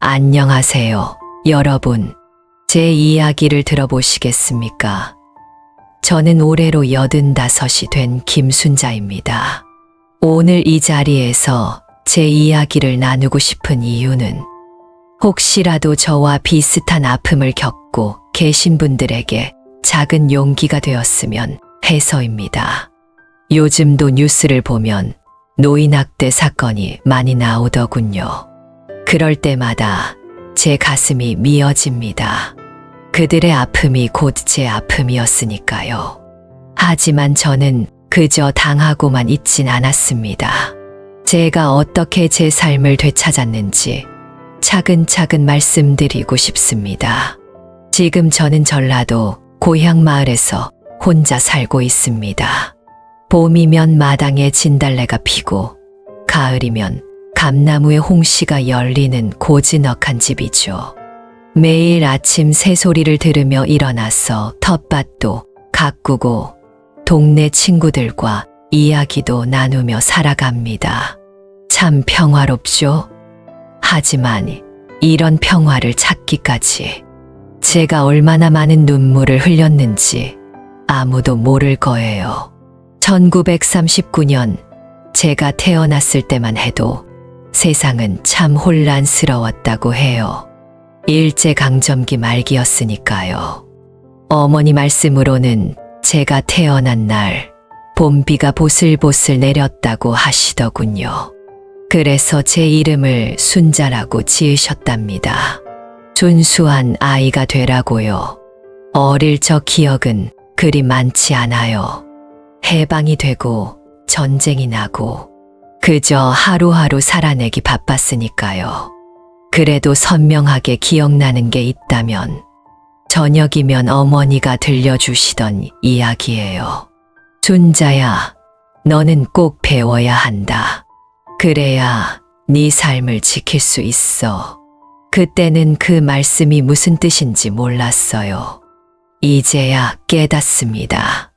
안녕하세요, 여러분. 제 이야기를 들어보시겠습니까? 저는 올해로 85이 된 김순자입니다. 오늘 이 자리에서 제 이야기를 나누고 싶은 이유는 혹시라도 저와 비슷한 아픔을 겪고 계신 분들에게 작은 용기가 되었으면 해서입니다. 요즘도 뉴스를 보면 노인학대 사건이 많이 나오더군요. 그럴 때마다 제 가슴이 미어집니다. 그들의 아픔이 곧 제 아픔이었으니까요. 하지만 저는 그저 당하고만 있진 않았습니다. 제가 어떻게 제 삶을 되찾았는지 차근차근 말씀드리고 싶습니다. 지금 저는 전라도 고향 마을에서 혼자 살고 있습니다. 봄이면 마당에 진달래가 피고 가을이면 감나무에 홍시가 열리는 고즈넉한 집이죠. 매일 아침 새소리를 들으며 일어나서 텃밭도 가꾸고 동네 친구들과 이야기도 나누며 살아갑니다. 참 평화롭죠? 하지만 이런 평화를 찾기까지 제가 얼마나 많은 눈물을 흘렸는지 아무도 모를 거예요. 1939년 제가 태어났을 때만 해도 세상은 참 혼란스러웠다고 해요. 일제강점기 말기였으니까요. 어머니 말씀으로는 제가 태어난 날 봄비가 보슬보슬 내렸다고 하시더군요. 그래서 제 이름을 순자라고 지으셨답니다. 순수한 아이가 되라고요. 어릴 적 기억은 그리 많지 않아요. 해방이 되고 전쟁이 나고 그저 하루하루 살아내기 바빴으니까요. 그래도 선명하게 기억나는 게 있다면 저녁이면 어머니가 들려주시던 이야기예요. 순자야, 너는 꼭 배워야 한다. 그래야 네 삶을 지킬 수 있어. 그때는 그 말씀이 무슨 뜻인지 몰랐어요. 이제야 깨닫습니다.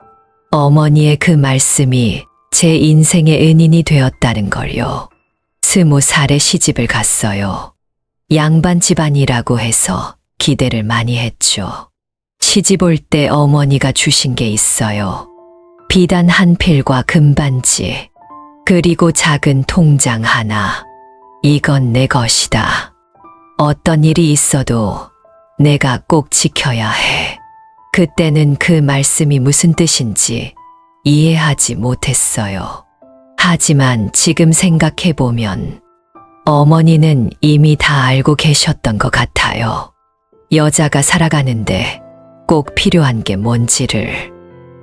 어머니의 그 말씀이 제 인생의 은인이 되었다는 걸요. 20살에 시집을 갔어요. 양반 집안이라고 해서 기대를 많이 했죠. 시집 올 때 어머니가 주신 게 있어요. 비단 한 필과 금반지, 그리고 작은 통장 하나. 이건 내 것이다. 어떤 일이 있어도 내가 꼭 지켜야 해. 그때는 그 말씀이 무슨 뜻인지 이해하지 못했어요. 하지만 지금 생각해보면 어머니는 이미 다 알고 계셨던 것 같아요. 여자가 살아가는데 꼭 필요한 게 뭔지를.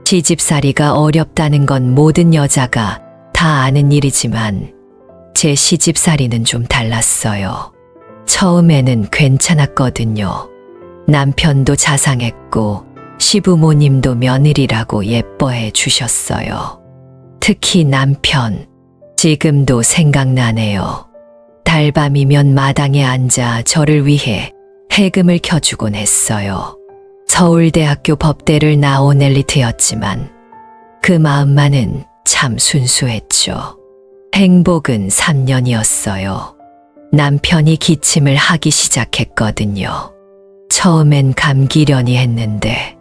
시집살이가 어렵다는 건 모든 여자가 다 아는 일이지만 제 시집살이는 좀 달랐어요. 처음에는 괜찮았거든요. 남편도 자상했고 시부모님도 며느리라고 예뻐해 주셨어요. 특히 남편, 지금도 생각나네요. 달밤이면 마당에 앉아 저를 위해 해금을 켜주곤 했어요. 서울대학교 법대를 나온 엘리트였지만 그 마음만은 참 순수했죠. 행복은 3년이었어요. 남편이 기침을 하기 시작했거든요. 처음엔 감기려니 했는데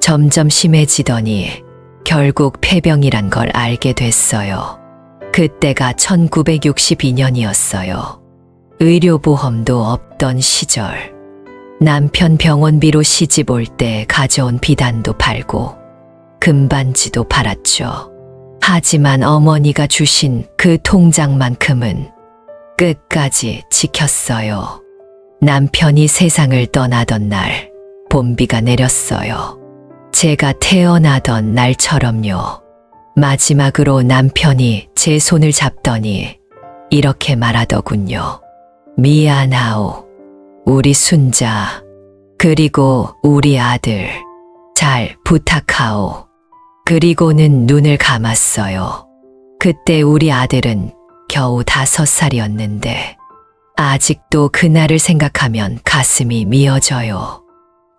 점점 심해지더니 결국 폐병이란 걸 알게 됐어요. 그때가 1962년이었어요. 의료보험도 없던 시절. 남편 병원비로 시집 올 때 가져온 비단도 팔고 금반지도 팔았죠. 하지만 어머니가 주신 그 통장만큼은 끝까지 지켰어요. 남편이 세상을 떠나던 날 봄비가 내렸어요. 제가 태어나던 날처럼요. 마지막으로 남편이 제 손을 잡더니 이렇게 말하더군요. 미안하오. 우리 순자, 그리고 우리 아들, 잘 부탁하오. 그리고는 눈을 감았어요. 그때 우리 아들은 겨우 5살이었는데 아직도 그날을 생각하면 가슴이 미어져요.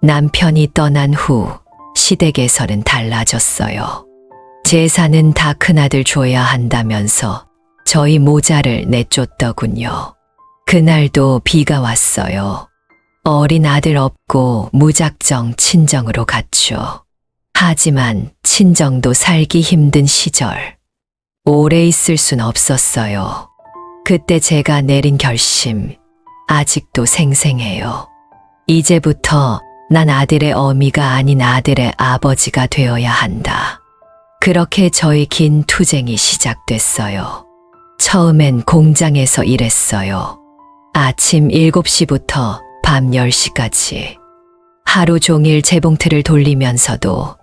남편이 떠난 후 시댁에서는 달라졌어요. 재산은 다 큰아들 줘야 한다면서 저희 모자를 내쫓더군요. 그날도 비가 왔어요. 어린 아들 없고 무작정 친정으로 갔죠. 하지만 친정도 살기 힘든 시절. 오래 있을 순 없었어요. 그때 제가 내린 결심, 아직도 생생해요. 이제부터 난 아들의 어미가 아닌 아들의 아버지가 되어야 한다. 그렇게 저의 긴 투쟁이 시작됐어요. 처음엔 공장에서 일했어요. 아침 7시부터 밤 10시까지. 하루 종일 재봉틀을 돌리면서도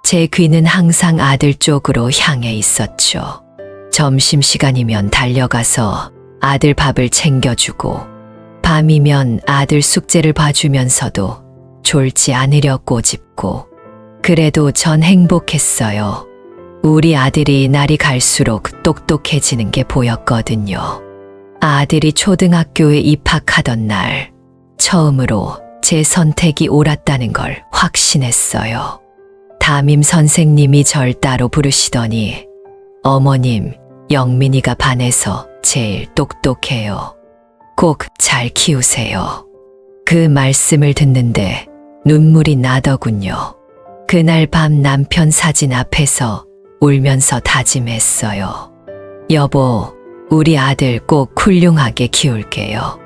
제 귀는 항상 아들 쪽으로 향해 있었죠. 점심시간이면 달려가서 아들 밥을 챙겨주고, 밤이면 아들 숙제를 봐주면서도 졸지 않으려 꼬집고, 그래도 전 행복했어요. 우리 아들이 날이 갈수록 똑똑해지는 게 보였거든요. 아들이 초등학교에 입학하던 날, 처음으로 제 선택이 옳았다는 걸 확신했어요. 담임 선생님이 절 따로 부르시더니, 어머님, 영민이가 반에서 제일 똑똑해요. 꼭 잘 키우세요. 그 말씀을 듣는데 눈물이 나더군요. 그날 밤 남편 사진 앞에서 울면서 다짐했어요. 여보, 우리 아들 꼭 훌륭하게 키울게요.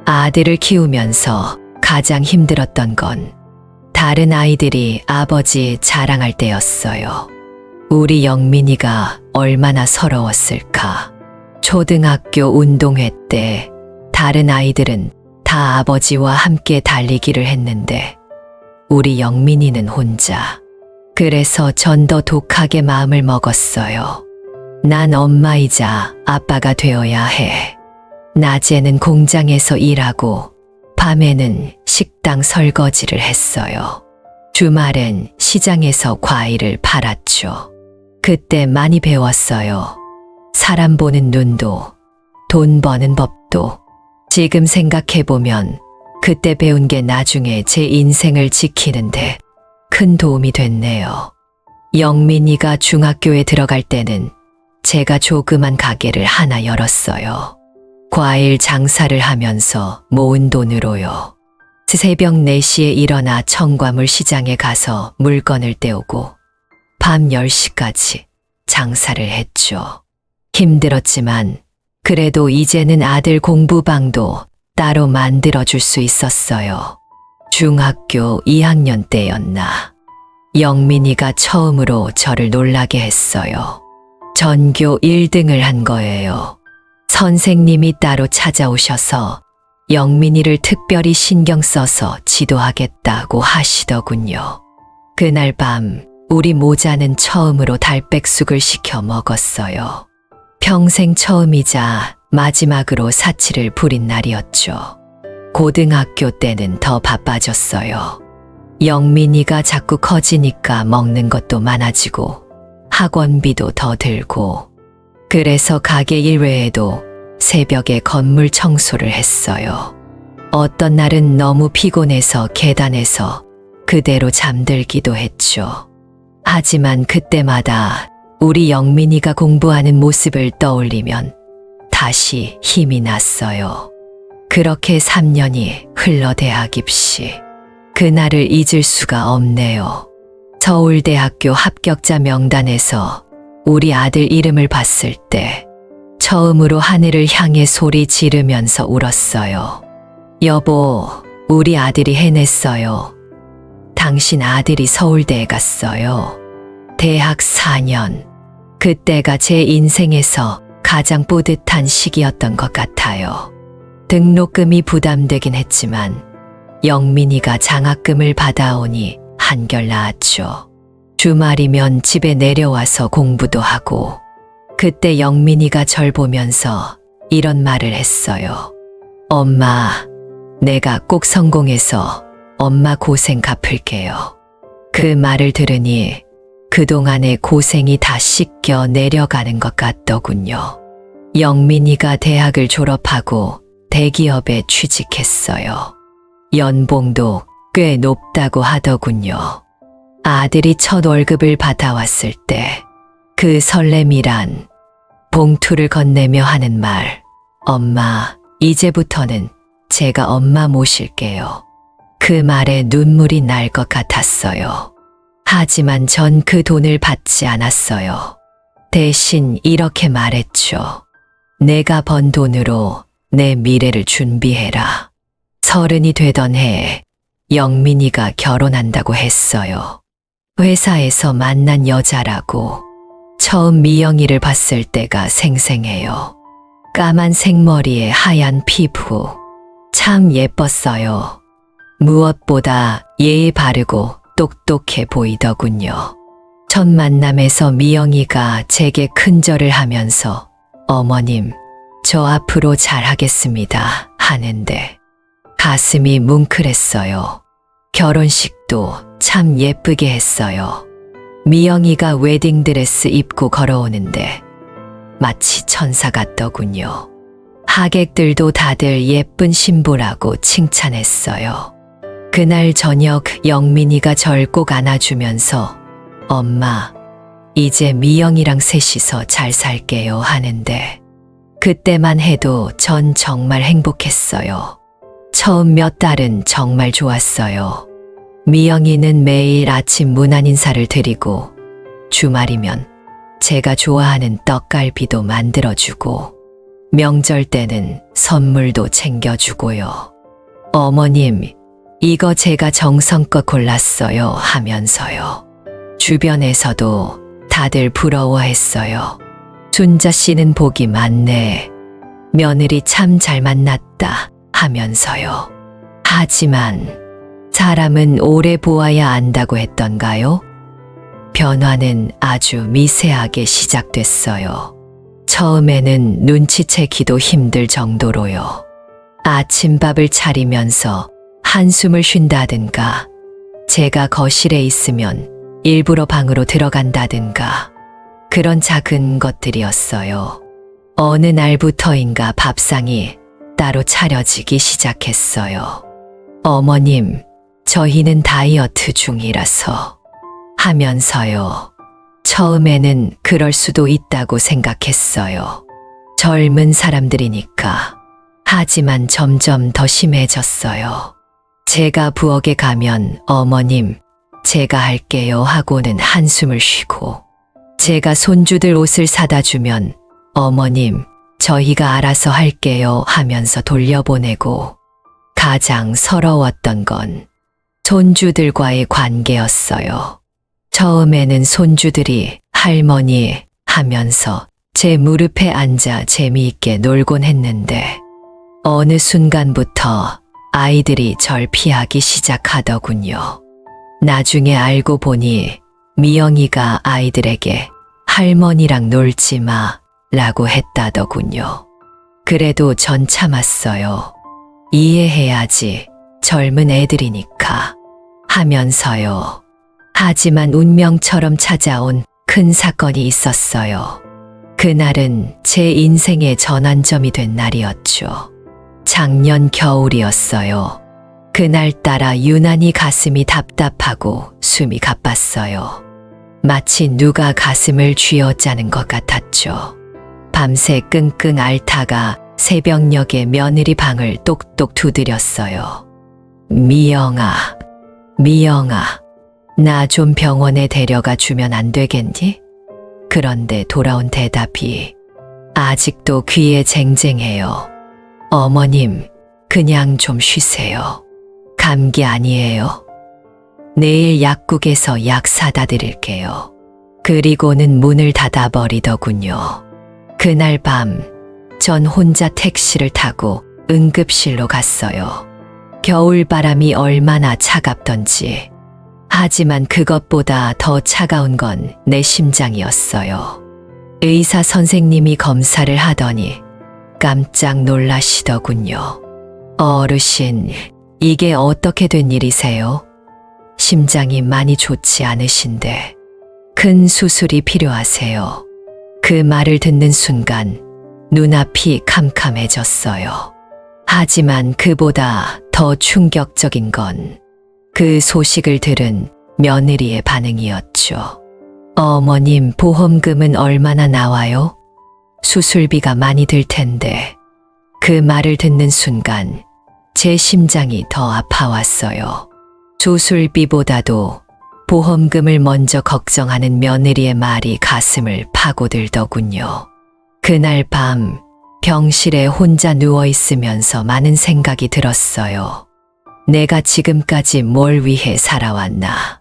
아들을 키우면서 가장 힘들었던 건 다른 아이들이 아버지 자랑할 때였어요. 우리 영민이가 얼마나 서러웠을까. 초등학교 운동회 때 다른 아이들은 다 아버지와 함께 달리기를 했는데 우리 영민이는 혼자. 그래서 전 더 독하게 마음을 먹었어요. 난 엄마이자 아빠가 되어야 해. 낮에는 공장에서 일하고 밤에는 식당 설거지를 했어요. 주말엔 시장에서 과일을 팔았죠. 그때 많이 배웠어요. 사람 보는 눈도, 돈 버는 법도. 지금 생각해보면 그때 배운 게 나중에 제 인생을 지키는데 큰 도움이 됐네요. 영민이가 중학교에 들어갈 때는 제가 조그만 가게를 하나 열었어요. 과일 장사를 하면서 모은 돈으로요. 새벽 4시에 일어나 청과물 시장에 가서 물건을 떼오고 밤 10시까지 장사를 했죠. 힘들었지만 그래도 이제는 아들 공부방도 따로 만들어줄 수 있었어요. 중학교 2학년 때였나. 영민이가 처음으로 저를 놀라게 했어요. 전교 1등을 한 거예요. 선생님이 따로 찾아오셔서 영민이를 특별히 신경 써서 지도하겠다고 하시더군요. 그날 밤 우리 모자는 처음으로 달백숙을 시켜 먹었어요. 평생 처음이자 마지막으로 사치를 부린 날이었죠. 고등학교 때는 더 바빠졌어요. 영민이가 자꾸 커지니까 먹는 것도 많아지고 학원비도 더 들고, 그래서 가게 일 외에도 새벽에 건물 청소를 했어요. 어떤 날은 너무 피곤해서 계단에서 그대로 잠들기도 했죠. 하지만 그때마다 우리 영민이가 공부하는 모습을 떠올리면 다시 힘이 났어요. 그렇게 3년이 흘러 대학 입시. 그날을 잊을 수가 없네요. 서울대학교 합격자 명단에서 우리 아들 이름을 봤을 때 처음으로 하늘을 향해 소리 지르면서 울었어요. 여보, 우리 아들이 해냈어요. 당신 아들이 서울대에 갔어요. 대학 4년. 그때가 제 인생에서 가장 뿌듯한 시기였던 것 같아요. 등록금이 부담되긴 했지만 영민이가 장학금을 받아오니 한결 나았죠. 주말이면 집에 내려와서 공부도 하고, 그때 영민이가 절 보면서 이런 말을 했어요. 엄마, 내가 꼭 성공해서 엄마 고생 갚을게요. 그 말을 들으니 그동안의 고생이 다 씻겨 내려가는 것 같더군요. 영민이가 대학을 졸업하고 대기업에 취직했어요. 연봉도 꽤 높다고 하더군요. 아들이 첫 월급을 받아왔을 때 그 설렘이란, 봉투를 건네며 하는 말, 엄마, 이제부터는 제가 엄마 모실게요. 그 말에 눈물이 날 것 같았어요. 하지만 전 그 돈을 받지 않았어요. 대신 이렇게 말했죠. 내가 번 돈으로 내 미래를 준비해라. 30이 되던 해에 영민이가 결혼한다고 했어요. 회사에서 만난 여자라고. 처음 미영이를 봤을 때가 생생해요. 까만 생머리에 하얀 피부. 참 예뻤어요. 무엇보다 예의 바르고 똑똑해 보이더군요. 첫 만남에서 미영이가 제게 큰절을 하면서 어머님, 저 앞으로 잘하겠습니다 하는데 가슴이 뭉클했어요. 결혼식도 참 예쁘게 했어요. 미영이가 웨딩드레스 입고 걸어오는데 마치 천사 같더군요. 하객들도 다들 예쁜 신부라고 칭찬했어요. 그날 저녁 영민이가 절 꼭 안아주면서 엄마, 이제 미영이랑 셋이서 잘 살게요 하는데 그때만 해도 전 정말 행복했어요. 처음 몇 달은 정말 좋았어요. 미영이는 매일 아침 문안 인사를 드리고 주말이면 제가 좋아하는 떡갈비도 만들어주고 명절 때는 선물도 챙겨주고요. 어머님, 이거 제가 정성껏 골랐어요 하면서요. 주변에서도 다들 부러워했어요. 순자 씨는 복이 많네. 며느리 참 잘 만났다 하면서요. 하지만 사람은 오래 보아야 안다고 했던가요? 변화는 아주 미세하게 시작됐어요. 처음에는 눈치채기도 힘들 정도로요. 아침밥을 차리면서 한숨을 쉰다든가, 제가 거실에 있으면 일부러 방으로 들어간다든가, 그런 작은 것들이었어요. 어느 날부터인가 밥상이 따로 차려지기 시작했어요. 어머님, 저희는 다이어트 중이라서 하면서요. 처음에는 그럴 수도 있다고 생각했어요. 젊은 사람들이니까. 하지만 점점 더 심해졌어요. 제가 부엌에 가면 어머님, 제가 할게요 하고는 한숨을 쉬고, 제가 손주들 옷을 사다 주면 어머님, 저희가 알아서 할게요 하면서 돌려보내고, 가장 서러웠던 건 손주들과의 관계였어요. 처음에는 손주들이 할머니 하면서 제 무릎에 앉아 재미있게 놀곤 했는데 어느 순간부터 아이들이 절 피하기 시작하더군요. 나중에 알고 보니 미영이가 아이들에게 할머니랑 놀지 마 라고 했다더군요. 그래도 전 참았어요. 이해해야지, 젊은 애들이니까 하면서요. 하지만 운명처럼 찾아온 큰 사건이 있었어요. 그날은 제 인생의 전환점이 된 날이었죠. 작년 겨울이었어요. 그날따라 유난히 가슴이 답답하고 숨이 가빴어요. 마치 누가 가슴을 쥐어짜는 것 같았죠. 밤새 끙끙 앓다가 새벽녘에 며느리 방을 똑똑 두드렸어요. 미영아, 미영아, 나 좀 병원에 데려가 주면 안 되겠니? 그런데 돌아온 대답이 아직도 귀에 쟁쟁해요. 어머님, 그냥 좀 쉬세요. 감기 아니에요. 내일 약국에서 약 사다 드릴게요. 그리고는 문을 닫아버리더군요. 그날 밤, 전 혼자 택시를 타고 응급실로 갔어요. 겨울바람이 얼마나 차갑던지. 하지만 그것보다 더 차가운 건 내 심장이었어요. 의사 선생님이 검사를 하더니 깜짝 놀라시더군요. 어르신, 이게 어떻게 된 일이세요? 심장이 많이 좋지 않으신데 큰 수술이 필요하세요. 그 말을 듣는 순간 눈앞이 캄캄해졌어요. 하지만 그보다 더 충격적인 건 그 소식을 들은 며느리의 반응이었죠. 어머님, 보험금은 얼마나 나와요? 수술비가 많이 들 텐데. 그 말을 듣는 순간 제 심장이 더 아파왔어요. 수술비보다도 보험금을 먼저 걱정하는 며느리의 말이 가슴을 파고들더군요. 그날 밤 병실에 혼자 누워 있으면서 많은 생각이 들었어요. 내가 지금까지 뭘 위해 살아왔나?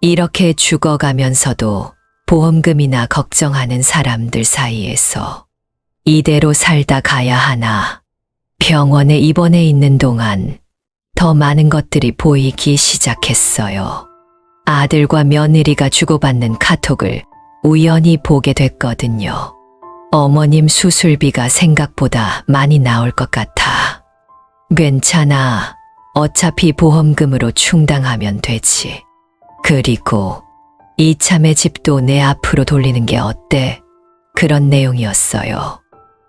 이렇게 죽어가면서도 보험금이나 걱정하는 사람들 사이에서 이대로 살다 가야 하나? 병원에 입원해 있는 동안 더 많은 것들이 보이기 시작했어요. 아들과 며느리가 주고받는 카톡을 우연히 보게 됐거든요. 어머님 수술비가 생각보다 많이 나올 것 같아. 괜찮아. 어차피 보험금으로 충당하면 되지. 그리고 이참에 집도 내 앞으로 돌리는 게 어때? 그런 내용이었어요.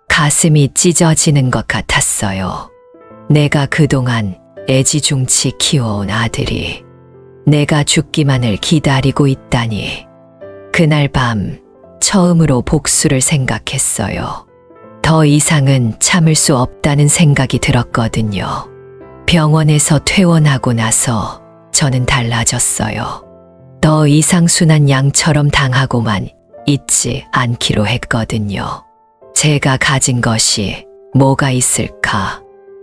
가슴이 찢어지는 것 같았어요. 내가 그동안 애지중지 키워온 아들이 내가 죽기만을 기다리고 있다니. 그날 밤 처음으로 복수를 생각했어요. 더 이상은 참을 수 없다는 생각이 들었거든요. 병원에서 퇴원하고 나서 저는 달라졌어요. 더 이상 순한 양처럼 당하고만 있지 않기로 했거든요. 제가 가진 것이 뭐가 있을까?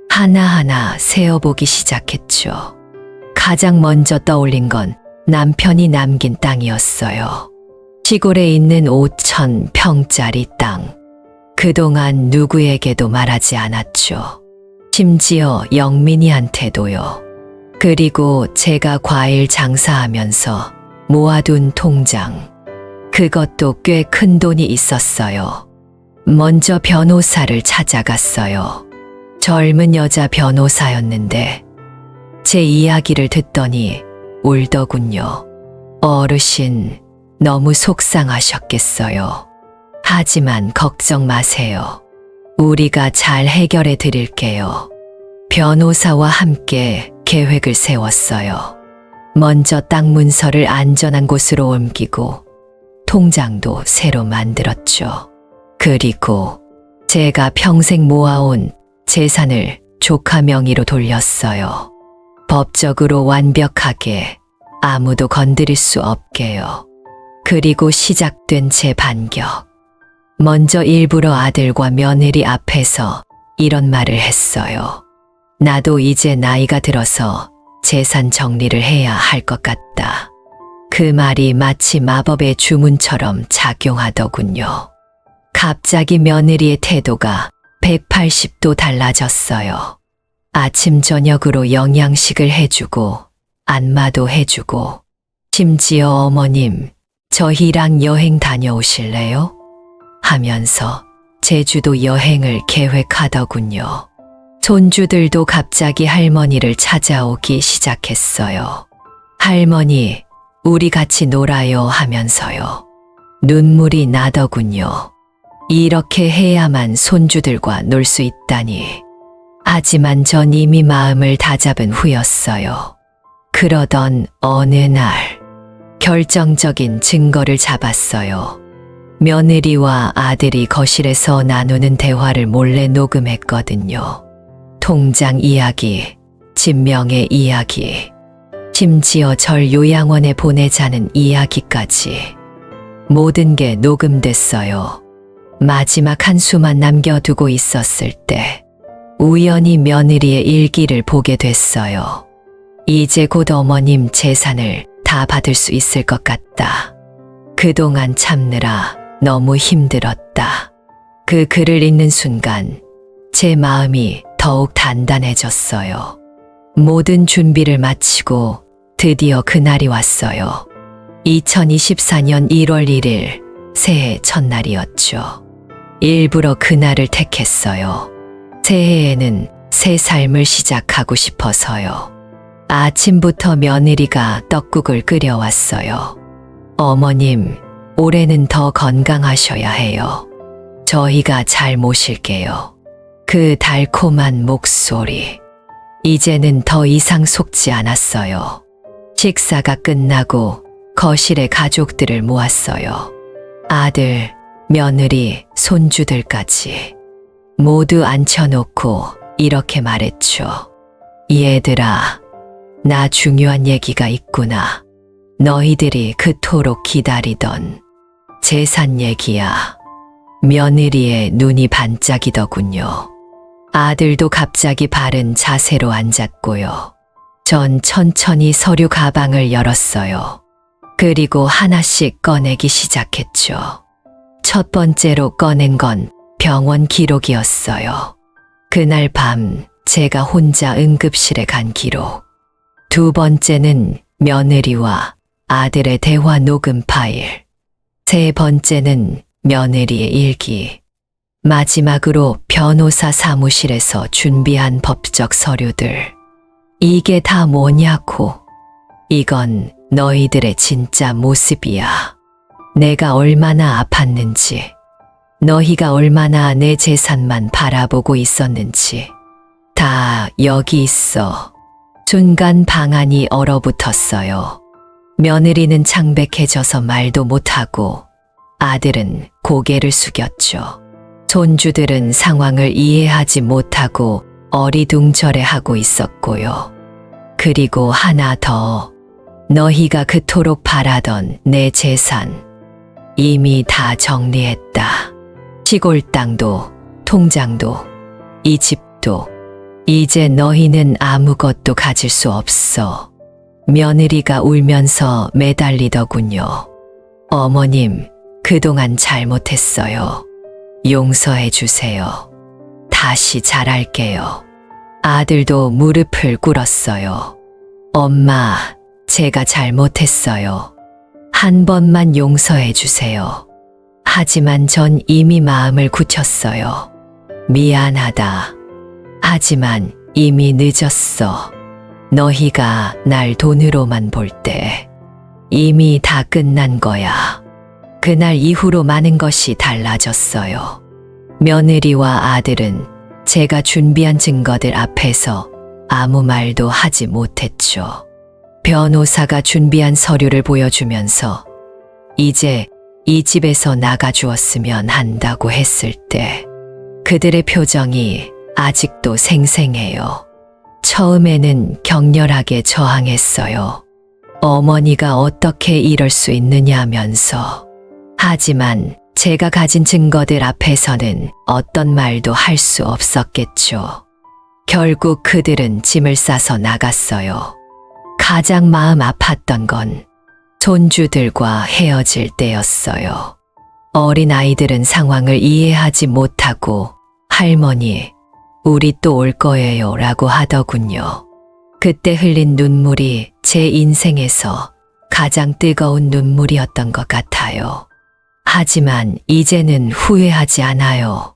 하나하나 세어보기 시작했죠. 가장 먼저 떠올린 건 남편이 남긴 땅이었어요. 시골에 있는 5,000평짜리 땅. 그동안 누구에게도 말하지 않았죠. 심지어 영민이한테도요. 그리고 제가 과일 장사하면서 모아둔 통장. 그것도 꽤 큰 돈이 있었어요. 먼저 변호사를 찾아갔어요. 젊은 여자 변호사였는데 제 이야기를 듣더니 울더군요. 어르신, 너무 속상하셨겠어요. 하지만 걱정 마세요. 우리가 잘 해결해 드릴게요. 변호사와 함께 계획을 세웠어요. 먼저 땅 문서를 안전한 곳으로 옮기고 통장도 새로 만들었죠. 그리고 제가 평생 모아온 재산을 조카 명의로 돌렸어요. 법적으로 완벽하게 아무도 건드릴 수 없게요. 그리고 시작된 제 반격. 먼저 일부러 아들과 며느리 앞에서 이런 말을 했어요. 나도 이제 나이가 들어서 재산 정리를 해야 할 것 같다. 그 말이 마치 마법의 주문처럼 작용하더군요. 갑자기 며느리의 태도가 180도 달라졌어요. 아침 저녁으로 영양식을 해주고 안마도 해주고 심지어 어머님, 저희랑 여행 다녀오실래요? 하면서 제주도 여행을 계획하더군요. 손주들도 갑자기 할머니를 찾아오기 시작했어요. 할머니, 우리 같이 놀아요 하면서요. 눈물이 나더군요. 이렇게 해야만 손주들과 놀 수 있다니. 하지만 전 이미 마음을 다잡은 후였어요. 그러던 어느 날 결정적인 증거를 잡았어요. 며느리와 아들이 거실에서 나누는 대화를 몰래 녹음했거든요. 통장 이야기, 진명의 이야기, 심지어 절 요양원에 보내자는 이야기까지. 모든 게 녹음됐어요. 마지막 한 수만 남겨두고 있었을 때 우연히 며느리의 일기를 보게 됐어요. 이제 곧 어머님 재산을 다 받을 수 있을 것 같다. 그동안 참느라 너무 힘들었다. 그 글을 읽는 순간 제 마음이 더욱 단단해졌어요. 모든 준비를 마치고 드디어 그날이 왔어요. 2024년 1월 1일 새해 첫날이었죠. 일부러 그날을 택했어요. 새해에는 새 삶을 시작하고 싶어서요. 아침부터 며느리가 떡국을 끓여왔어요. 어머님, 올해는 더 건강하셔야 해요. 저희가 잘 모실게요. 그 달콤한 목소리. 이제는 더 이상 속지 않았어요. 식사가 끝나고 거실에 가족들을 모았어요. 아들, 며느리, 손주들까지. 모두 앉혀놓고 이렇게 말했죠. 얘들아, 나 중요한 얘기가 있구나. 너희들이 그토록 기다리던 재산 얘기야. 며느리의 눈이 반짝이더군요. 아들도 갑자기 바른 자세로 앉았고요. 전 천천히 서류 가방을 열었어요. 그리고 하나씩 꺼내기 시작했죠. 첫 번째로 꺼낸 건 병원 기록이었어요. 그날 밤 제가 혼자 응급실에 간 기록. 두 번째는 며느리와 아들의 대화 녹음 파일. 세 번째는 며느리의 일기. 마지막으로 변호사 사무실에서 준비한 법적 서류들. 이게 다 뭐냐고. 이건 너희들의 진짜 모습이야. 내가 얼마나 아팠는지, 너희가 얼마나 내 재산만 바라보고 있었는지 다 여기 있어. 순간 방안이 얼어붙었어요. 며느리는 창백해져서 말도 못하고 아들은 고개를 숙였죠. 손주들은 상황을 이해하지 못하고 어리둥절해하고 있었고요. 그리고 하나 더. 너희가 그토록 바라던 내 재산 이미 다 정리했다. 시골 땅도, 통장도, 이 집도. 이제 너희는 아무것도 가질 수 없어. 며느리가 울면서 매달리더군요. 어머님, 그동안 잘못했어요. 용서해 주세요. 다시 잘할게요. 아들도 무릎을 꿇었어요. 엄마, 제가 잘못했어요. 한 번만 용서해 주세요. 하지만 전 이미 마음을 굳혔어요. 미안하다. 하지만 이미 늦었어. 너희가 날 돈으로만 볼 때 이미 다 끝난 거야. 그날 이후로 많은 것이 달라졌어요. 며느리와 아들은 제가 준비한 증거들 앞에서 아무 말도 하지 못했죠. 변호사가 준비한 서류를 보여주면서 이제 이 집에서 나가주었으면 한다고 했을 때 그들의 표정이 아직도 생생해요. 처음에는 격렬하게 저항했어요. 어머니가 어떻게 이럴 수 있느냐면서. 하지만 제가 가진 증거들 앞에서는 어떤 말도 할 수 없었겠죠. 결국 그들은 짐을 싸서 나갔어요. 가장 마음 아팠던 건 손주들과 헤어질 때였어요. 어린 아이들은 상황을 이해하지 못하고 할머니, 우리 또 올 거예요 라고 하더군요. 그때 흘린 눈물이 제 인생에서 가장 뜨거운 눈물이었던 것 같아요. 하지만 이제는 후회하지 않아요.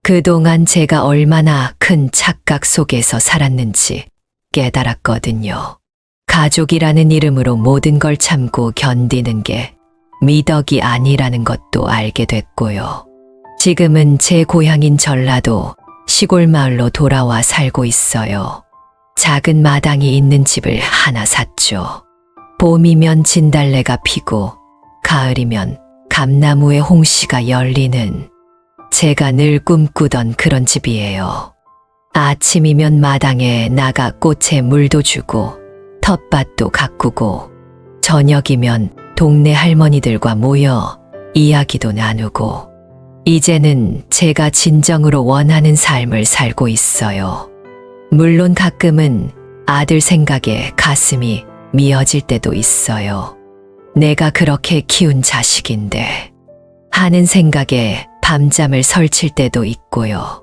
그동안 제가 얼마나 큰 착각 속에서 살았는지 깨달았거든요. 가족이라는 이름으로 모든 걸 참고 견디는 게 미덕이 아니라는 것도 알게 됐고요. 지금은 제 고향인 전라도 시골 마을로 돌아와 살고 있어요. 작은 마당이 있는 집을 하나 샀죠. 봄이면 진달래가 피고 가을이면 감나무에 홍시가 열리는 제가 늘 꿈꾸던 그런 집이에요. 아침이면 마당에 나가 꽃에 물도 주고 텃밭도 가꾸고 저녁이면 동네 할머니들과 모여 이야기도 나누고 이제는 제가 진정으로 원하는 삶을 살고 있어요. 물론 가끔은 아들 생각에 가슴이 미어질 때도 있어요. 내가 그렇게 키운 자식인데 하는 생각에 밤잠을 설칠 때도 있고요.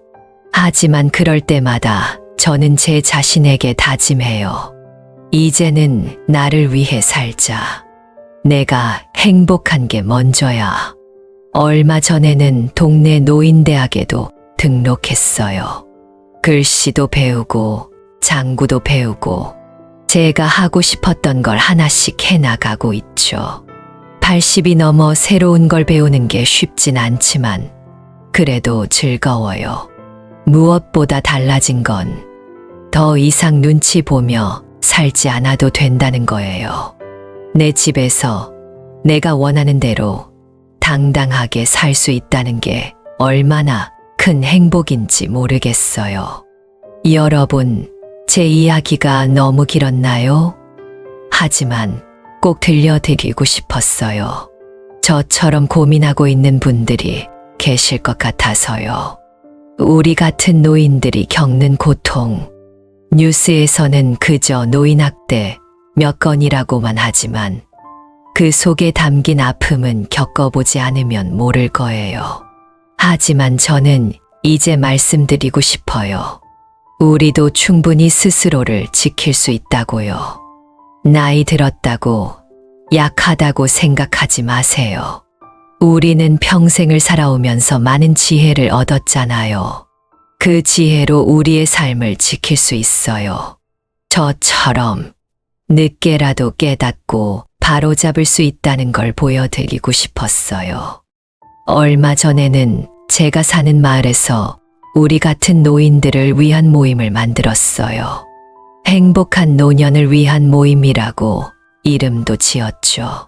하지만 그럴 때마다 저는 제 자신에게 다짐해요. 이제는 나를 위해 살자. 내가 행복한 게 먼저야. 얼마 전에는 동네 노인대학에도 등록했어요. 글씨도 배우고 장구도 배우고 제가 하고 싶었던 걸 하나씩 해나가고 있죠. 80이 넘어 새로운 걸 배우는 게 쉽진 않지만 그래도 즐거워요. 무엇보다 달라진 건 더 이상 눈치 보며 살지 않아도 된다는 거예요. 내 집에서 내가 원하는 대로 당당하게 살 수 있다는 게 얼마나 큰 행복인지 모르겠어요. 여러분, 제 이야기가 너무 길었나요? 하지만 꼭 들려드리고 싶었어요. 저처럼 고민하고 있는 분들이 계실 것 같아서요. 우리 같은 노인들이 겪는 고통, 뉴스에서는 그저 노인학대 몇 건이라고만 하지만 그 속에 담긴 아픔은 겪어보지 않으면 모를 거예요. 하지만 저는 이제 말씀드리고 싶어요. 우리도 충분히 스스로를 지킬 수 있다고요. 나이 들었다고, 약하다고 생각하지 마세요. 우리는 평생을 살아오면서 많은 지혜를 얻었잖아요. 그 지혜로 우리의 삶을 지킬 수 있어요. 저처럼 늦게라도 깨닫고 바로잡을 수 있다는 걸 보여드리고 싶었어요. 얼마 전에는 제가 사는 마을에서 우리 같은 노인들을 위한 모임을 만들었어요. 행복한 노년을 위한 모임이라고 이름도 지었죠.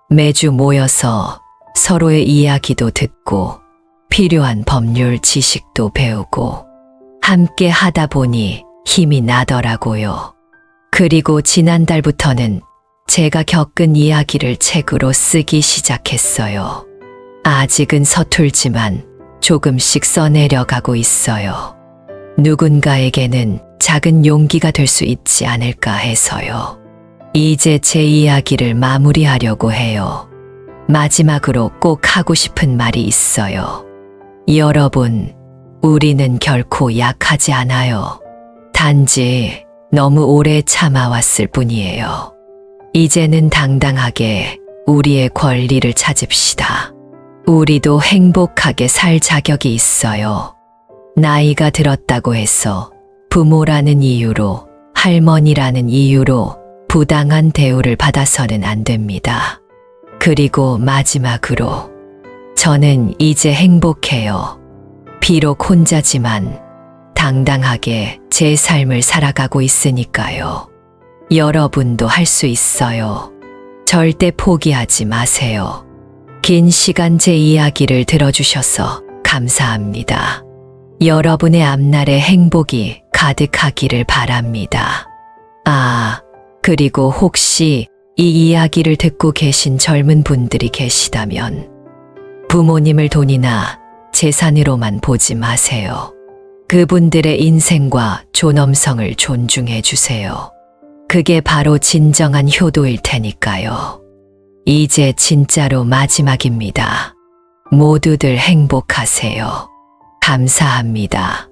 매주 모여서 서로의 이야기도 듣고 필요한 법률 지식도 배우고 함께 하다 보니 힘이 나더라고요. 그리고 지난달부터는 제가 겪은 이야기를 책으로 쓰기 시작했어요. 아직은 서툴지만 조금씩 써내려가고 있어요. 누군가에게는 작은 용기가 될 수 있지 않을까 해서요. 이제 제 이야기를 마무리하려고 해요. 마지막으로 꼭 하고 싶은 말이 있어요. 여러분, 우리는 결코 약하지 않아요. 단지 너무 오래 참아왔을 뿐이에요. 이제는 당당하게 우리의 권리를 찾읍시다. 우리도 행복하게 살 자격이 있어요. 나이가 들었다고 해서 부모라는 이유로, 할머니라는 이유로 부당한 대우를 받아서는 안 됩니다. 그리고 마지막으로, 저는 이제 행복해요. 비록 혼자지만 당당하게 제 삶을 살아가고 있으니까요. 여러분도 할 수 있어요. 절대 포기하지 마세요. 긴 시간 제 이야기를 들어주셔서 감사합니다. 여러분의 앞날에 행복이 가득하기를 바랍니다. 그리고 혹시 이 이야기를 듣고 계신 젊은 분들이 계시다면 부모님을 돈이나 재산으로만 보지 마세요. 그분들의 인생과 존엄성을 존중해 주세요. 그게 바로 진정한 효도일 테니까요. 이제 진짜로 마지막입니다. 모두들 행복하세요. 감사합니다.